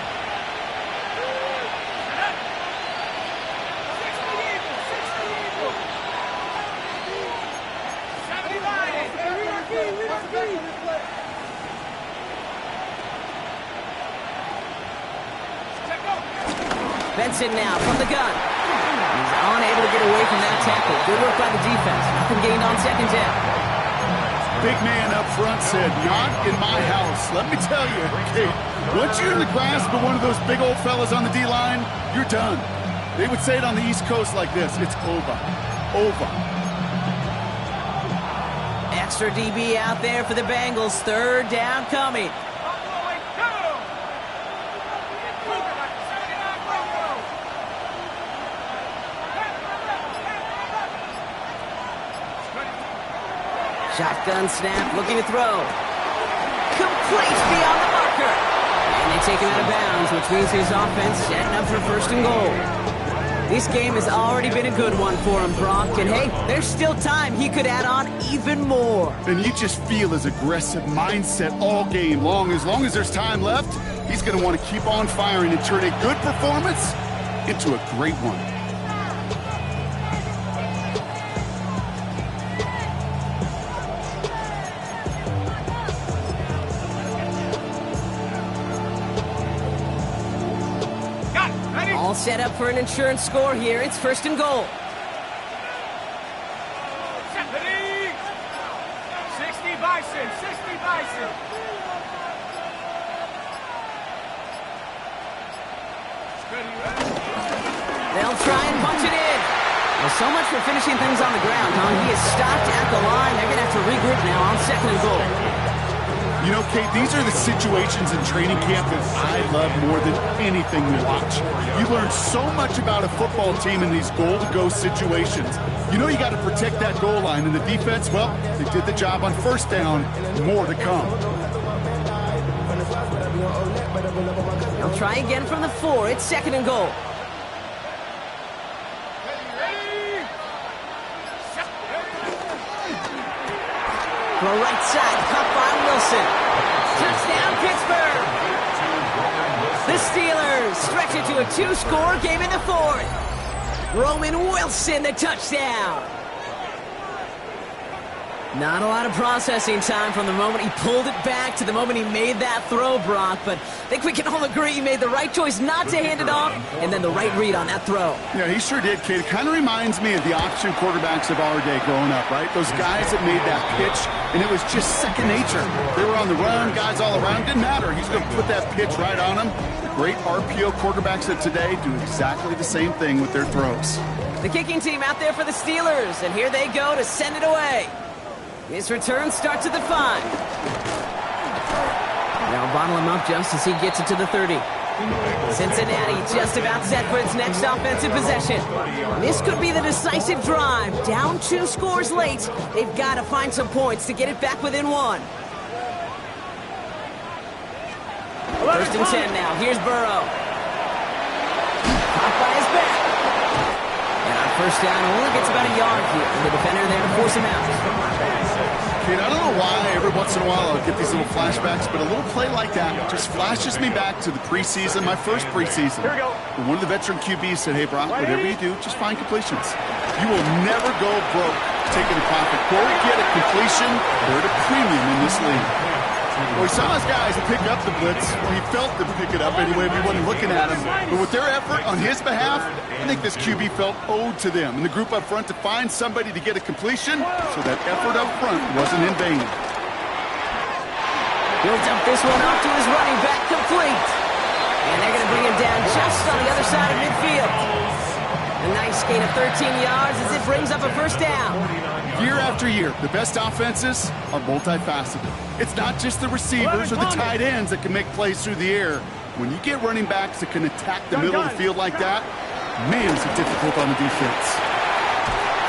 Benson now from the gun. He's unable to get away from that tackle. Good work by the defense. Nothing gained on 2nd down. Big man up front said, not in my house. Let me tell you, okay, once you're in the grasp of one of those big old fellas on the D-line, you're done. They would say it on the East Coast like this, it's over. Over. Extra DB out there for the Bengals. 3rd down coming. Shotgun snap, looking to throw. Complete beyond the marker. And they take him out of bounds, which means his offense setting up for 1st and goal. This game has already been a good one for him, Brock. And hey, there's still time. He could add on even more. And you just feel his aggressive mindset all game long. As long as there's time left, he's going to want to keep on firing and turn a good performance into a great one. All set up for an insurance score here. It's 1st and goal. 60 Bison, 60 Bison. They'll try and punch it in. Well, so much for finishing things on the ground, huh? He is stopped at the line. They're going to have to regroup now on 2nd and goal. You know, Kate, these are the situations in training camp that I love more than anything to watch. You learn so much about a football team in these goal-to-go situations. You know you got to protect that goal line, and the defense, well, they did the job on 1st down. More to come. They'll try again from the 4. It's 2nd and goal. To the right side, caught by Wilson. Touchdown, Pittsburgh. The Steelers stretch it to a 2-score game in the 4th. Roman Wilson, the touchdown. Not a lot of processing time from the moment he pulled it back to the moment he made that throw, Brock. But I think we can all agree he made the right choice not to hand it off, and then the right read on that throw. Yeah, he sure did, kid. It kind of reminds me of the option quarterbacks of our day growing up, right? Those guys that made that pitch, and it was just second nature. They were on the run, guys all around. Didn't matter. He's going to put that pitch right on them. The great RPO quarterbacks of today do exactly the same thing with their throws. The kicking team out there for the Steelers, and here they go to send it away. His return starts at the 5. They'll bottle him up just as he gets it to the 30. Cincinnati just about set for its next offensive possession. This could be the decisive drive. Down 2 scores late. They've got to find some points to get it back within 1. First and 10 now. Here's Burrow. Caught by his back. And on first down, only gets about a yard here. And the defender there to force him out. Kid, I don't know why every once in a while I'll get these little flashbacks, but a little play like that just flashes me back to the preseason, my first preseason. Here we go. And one of the veteran QBs said, hey, Brock, whatever you do, just find completions. You will never go broke taking a profit. Go get a completion. They're at a premium in this league. Well, he saw his guys pick up the blitz. Well, he felt them pick it up anyway if he wasn't looking at him. But with their effort on his behalf, I think this QB felt owed to them and the group up front to find somebody to get a completion, so that effort up front wasn't in vain. He'll dump this one off to his running back, complete. And they're going to bring him down just on the other side of midfield. A nice gain of 13 yards as it brings up a first down. Year after year, the best offenses are multifaceted. It's not just the receivers or the tight ends that can make plays through the air. When you get running backs that can attack the middle of the field like that, man, is it difficult on the defense.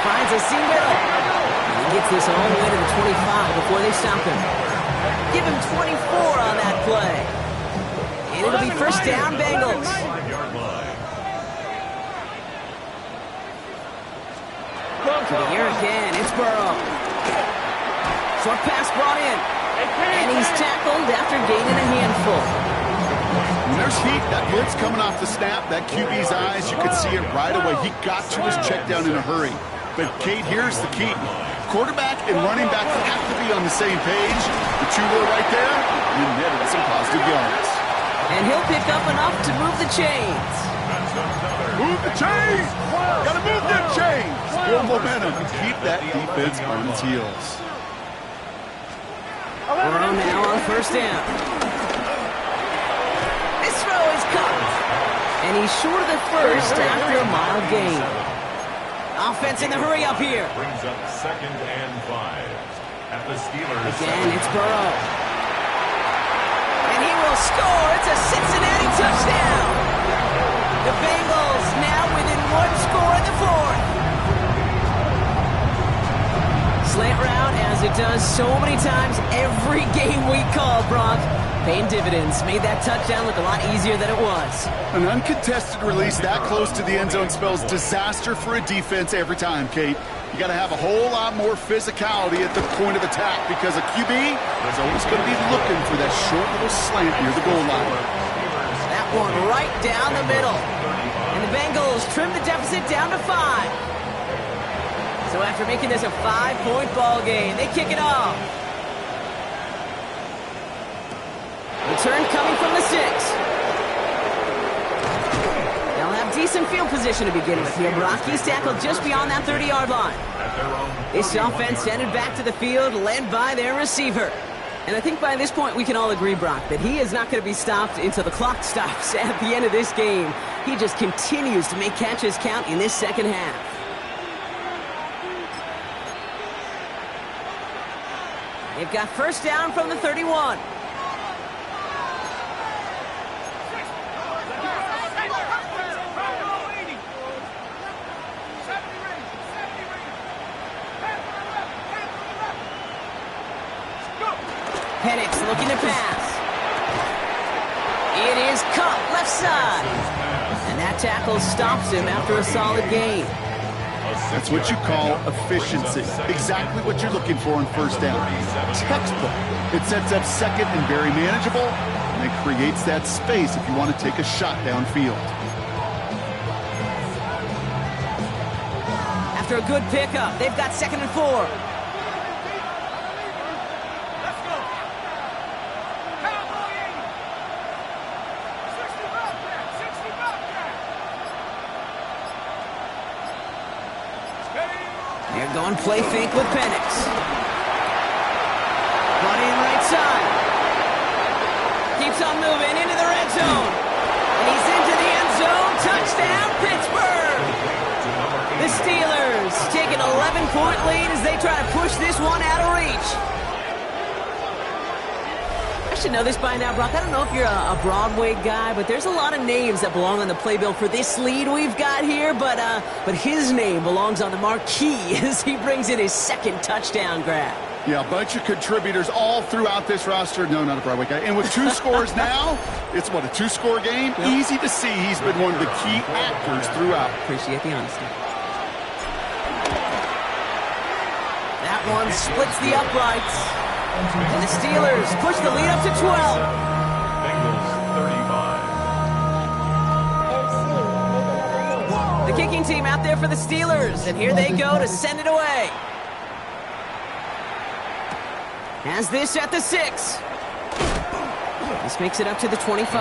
Finds a seam middle. He gets this all the way to the 25 before they stop him. Give him 24 on that play. And it'll be first down, Bengals. To the air again, it's Burrow. Short pass brought in. And he's tackled after gaining a handful. When there's heat, that blitz coming off the snap, that QB's eyes, you could see it right away. He got to his check down in a hurry. But, Kate, here's the key. Quarterback and running back have to be on the same page. The two were right there, and he netted some positive yards. And he'll pick up enough to move the chains. Move the chains! Gotta move them chains! Build momentum and keep that defense on its heels. Burrow now on first down. This throw is caught. And he's short of the first after a mild gain. Offense in the hurry up here. Brings up 2nd and 5 at the Steelers. Again, it's Burrow. And he will score. It's a Cincinnati touchdown. The Bengals now within 1 score in the 4th. Slant route, as it does so many times every game we call, Brock. Paying dividends. Made that touchdown look a lot easier than it was. An uncontested release that close to the end zone spells disaster for a defense every time, Kate. You got to have a whole lot more physicality at the point of attack because a QB is always going to be looking for that short little slant near the goal line. That one right down the middle. And the Bengals trim the deficit down to 5. So after making this a 5-point ball game, they kick it off. Return coming from the 6. They'll have decent field position to begin with here. Brock, he's tackled just beyond that 30-yard line. This offense headed back to the field, led by their receiver. And I think by this point we can all agree, Brock, that he is not going to be stopped until the clock stops at the end of this game. He just continues to make catches count in this second half. They've got first down from the 31. Penix looking to pass. It is caught left side. And that tackle stops him after a solid gain. That's what you call efficiency. Exactly what you're looking for on first down. Textbook. It sets up second and very manageable, and it creates that space if you want to take a shot downfield. After a good pickup, they've got 2nd and 4. They're going play fake with Penix. Brought in right side. Keeps on moving into the red zone. And he's into the end zone. Touchdown, Pittsburgh! The Steelers take an 11-point lead as they try to push this one out of reach. I should know this by now, Brock. I don't know if you're a Broadway guy, but there's a lot of names that belong on the playbill for this lead we've got here, but his name belongs on the marquee as he brings in his second touchdown grab. Yeah, a bunch of contributors all throughout this roster. No, not a Broadway guy. And with 2 scores now, it's what, a 2-score game? Yep. Easy to see he's been one of the key actors throughout. Appreciate the honesty. That one splits the uprights. And the Steelers push the lead up to 12. Bengals 35. The kicking team out there for the Steelers, and here they go to send it away. Has this at the 6. This makes it up to the 25. So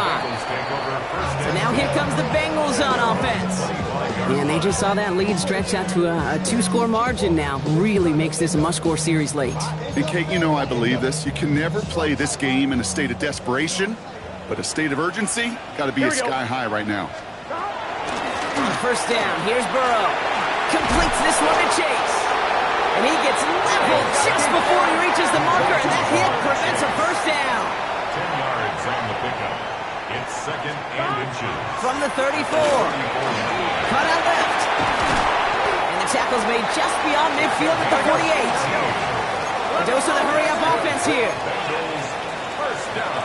now here comes the Bengals on offense. And they just saw that lead stretch out to a 2-score margin now. Really makes this a must-score series late. And Kate, you know I believe this. You can never play this game in a state of desperation, but a state of urgency got to be sky high right now. On first down, here's Burrow. Completes this one to Chase. And he gets leveled just before he reaches the marker, and that hit prevents a first down. 10 yards on the pickup. It's 2nd and inches. From the 34. Cut out left. And the tackle's made just beyond midfield at the 48. A dose of the hurry-up offense here. Bengals first down.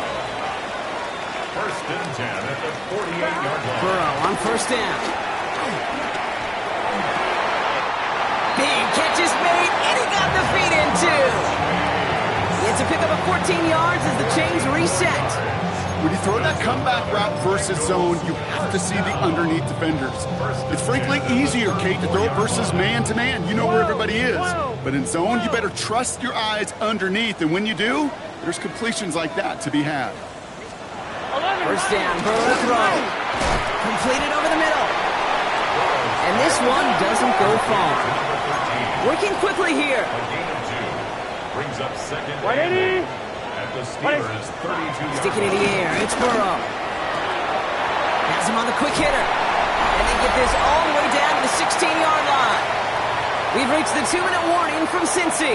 1st and 10 at the 48-yard line. Burrow on first down. Big catch is made, and he got the feet in too. It's a pickup of 14 yards as the chains reset. When you throw that comeback route versus zone, you have to see the underneath defenders. It's frankly easier, Kate, to throw it versus man-to-man. You know where everybody is. But in zone, you better trust your eyes underneath. And when you do, there's completions like that to be had. First down, Burrow to throw. Completed over the middle. And this one doesn't go far. Working quickly here. A gain of 2. Brings up 2nd and 8 at the Steelers' 32. Sticking in the air, it's Burrow. Has him on the quick hitter. And they get this all the way down to the 16-yard line. We've reached the 2-minute warning from Cincy.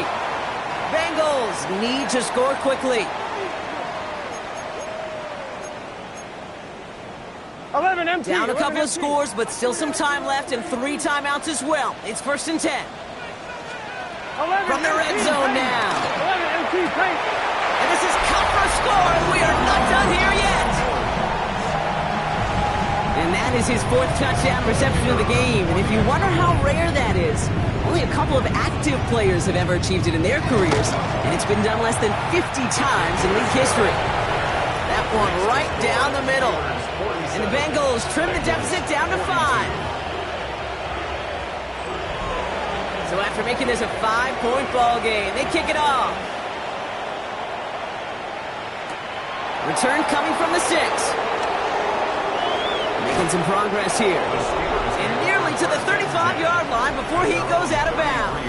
Bengals need to score quickly. 11 empty. Down a couple of scores, but still some time left and 3 timeouts as well. It's 1st and 10. From the red zone now. 11 empty. And this is cut for a score, and we are not done here yet. And that is his 4th touchdown reception of the game. And if you wonder how rare that is, only a couple of active players have ever achieved it in their careers. And it's been done less than 50 times in league history. That one right down the middle. And the Bengals trim the deficit down to 5. So after making this a 5-point ball game, they kick it off. Return coming from the 6. Making some progress here. And nearly to the 35-yard line before he goes out of bounds.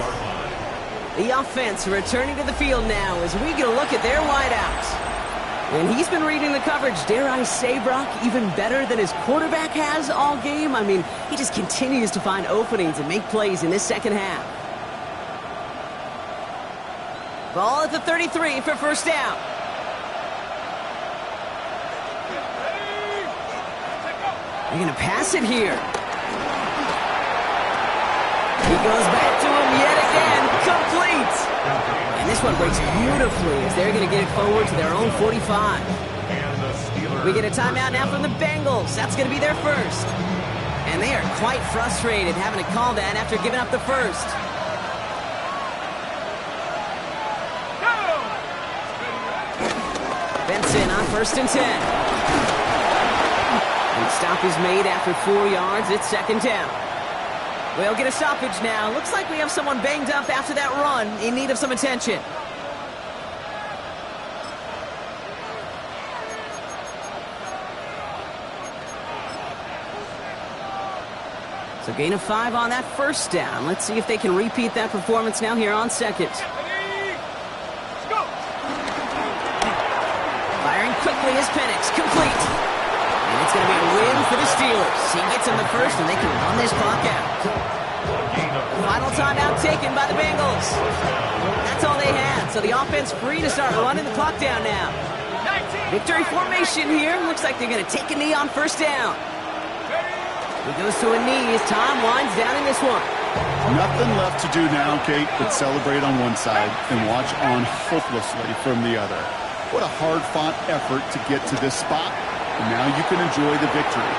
The offense returning to the field now as we get a look at their wideouts. And he's been reading the coverage, dare I say, Brock, even better than his quarterback has all game. I mean, he just continues to find openings and make plays in this second half. Ball at the 33 for first down. They're going to pass it here. He goes back to him yet again. Complete. And this one breaks beautifully as they're going to get it forward to their own 45. We get a timeout now from the Bengals. That's going to be their first. And they are quite frustrated having to call that after giving up the first. Benson on 1st and 10. And stop is made after 4 yards. It's 2nd down. We'll get a stoppage now. Looks like we have someone banged up after that run in need of some attention. So gain of 5 on that first down. Let's see if they can repeat that performance now here on second. Firing quickly is Penix, complete. And it's going to be a win for the Steelers. He gets in the first, and they can run this clock out. Final timeout taken by the Bengals. That's all they had, so the offense free to start running the clock down now. Victory formation here. Looks like they're going to take a knee on first down. He goes to a knee as time winds down in this one. Nothing left to do now, Kate, but celebrate on one side and watch on hopelessly from the other. What a hard-fought effort to get to this spot, and now you can enjoy the victory.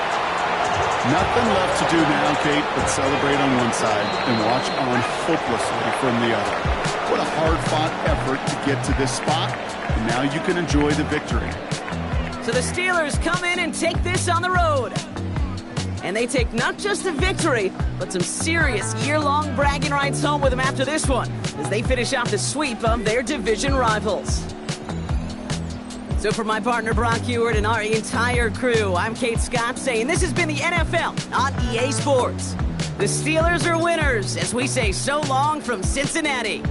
Nothing left to do now, Kate, but celebrate on one side and watch on hopelessly from the other. What a hard-fought effort to get to this spot, and now you can enjoy the victory. So the Steelers come in and take this on the road. And they take not just a victory, but some serious year-long bragging rights home with them after this one, as they finish off the sweep of their division rivals. So for my partner Brock Ewart and our entire crew, I'm Kate Scott saying this has been the NFL on EA Sports. The Steelers are winners as we say so long from Cincinnati.